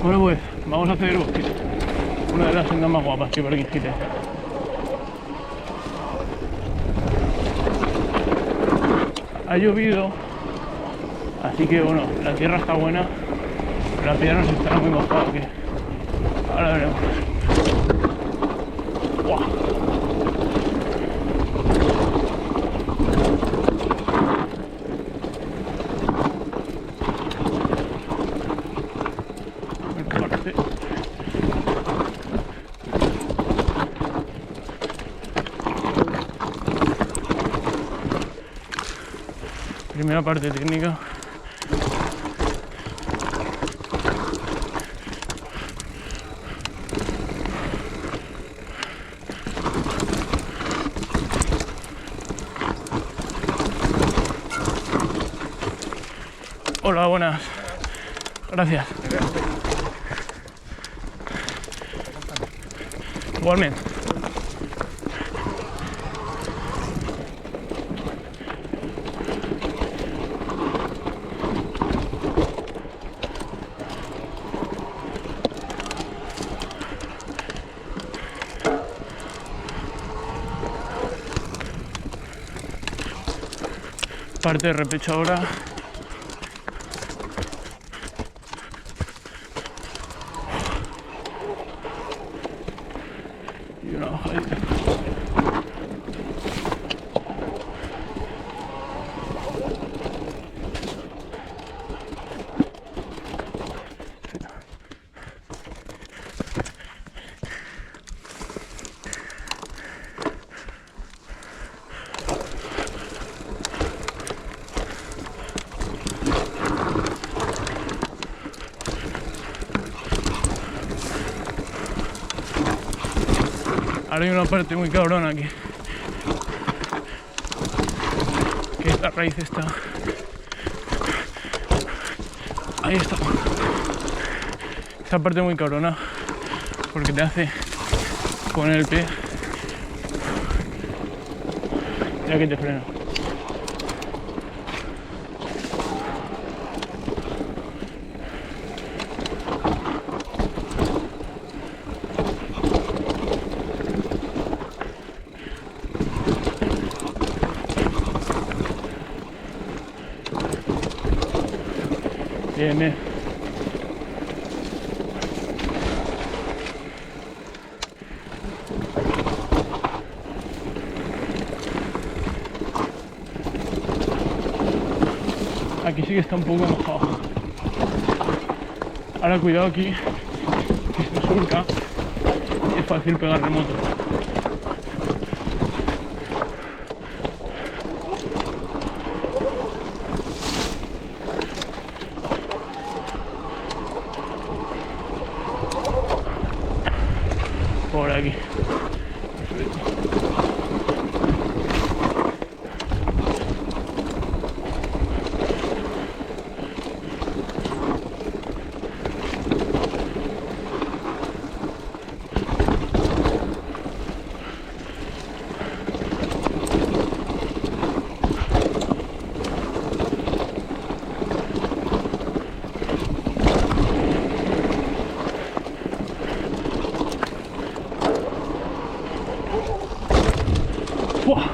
Bueno, pues vamos a hacer bosque. Una de las sendas más guapas que por aquí en Gite. Ha llovido, así que bueno, la tierra está buena, pero la piedra nos estará muy mojada aquí. Ahora veremos. ¡Buah! El corte. Primera parte técnica. Hola, buenas. Gracias. Igualmente. Parte de repecho ahora. Y una bajadita. Ahora hay una parte muy cabrona aquí. Que esta raíz está. Ahí está. Esta parte muy cabrona. Porque te hace poner el pie. Ya que te frena. Bien, bien. Aquí sí que está un poco mojado. Ahora cuidado aquí, que se surca y es fácil pegar remoto. Por aquí. ¡Buah!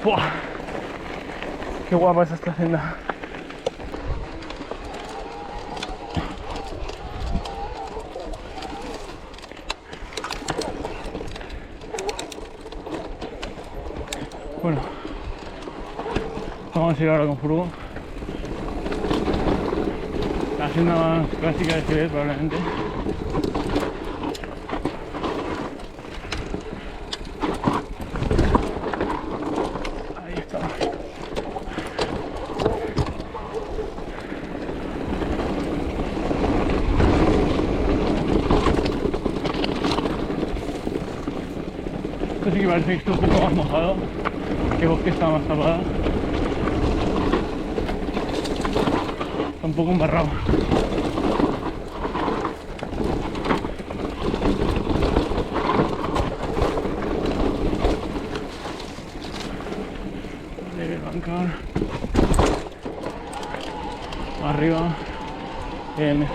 ¡Buah! ¡Qué guapa es esta senda! Bueno, vamos a ir ahora con furgo. La senda más clásica de Jerez, probablemente. Ahí está. Esto sí que parece que está un poco más mojado, que bosque está más tapada. Está un poco embarrado. arrancar. Arriba. Bien.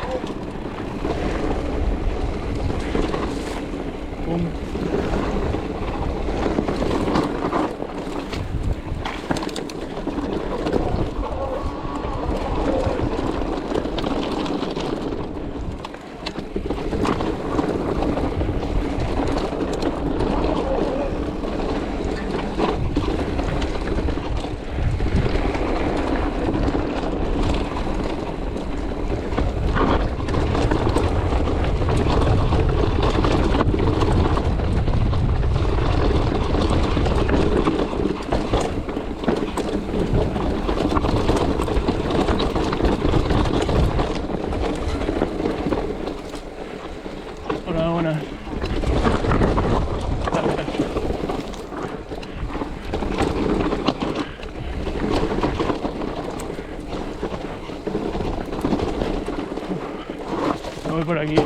Pum. Hola, buenas. Gracias. Me voy por aquí.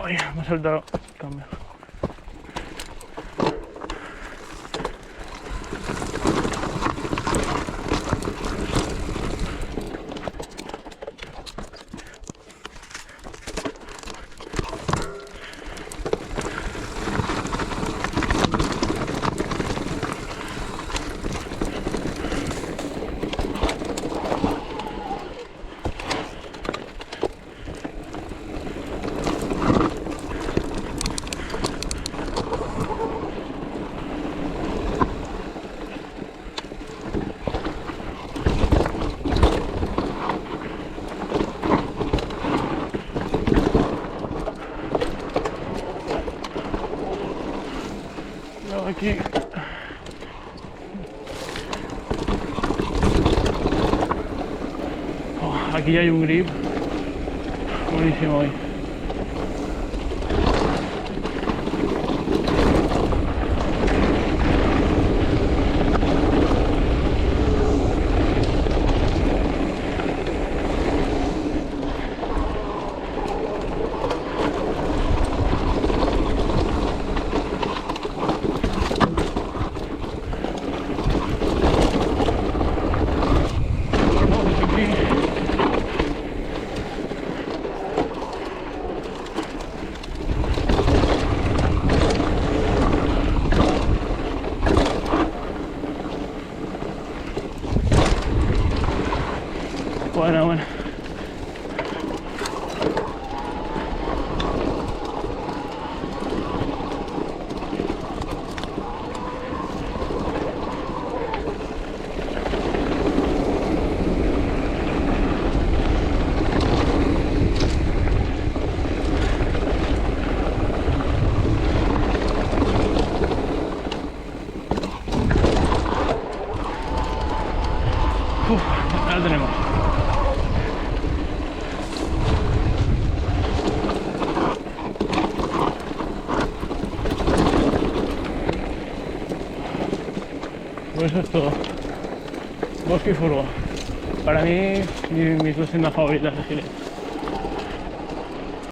Ay, me ha saltado el cambio. Aquí aquí hay un grip buenísimo hoy. Bueno. Ya lo tenemos. Pues eso es todo. Bosque y furgo. Para mí, mis dos sendas favoritas de Giles.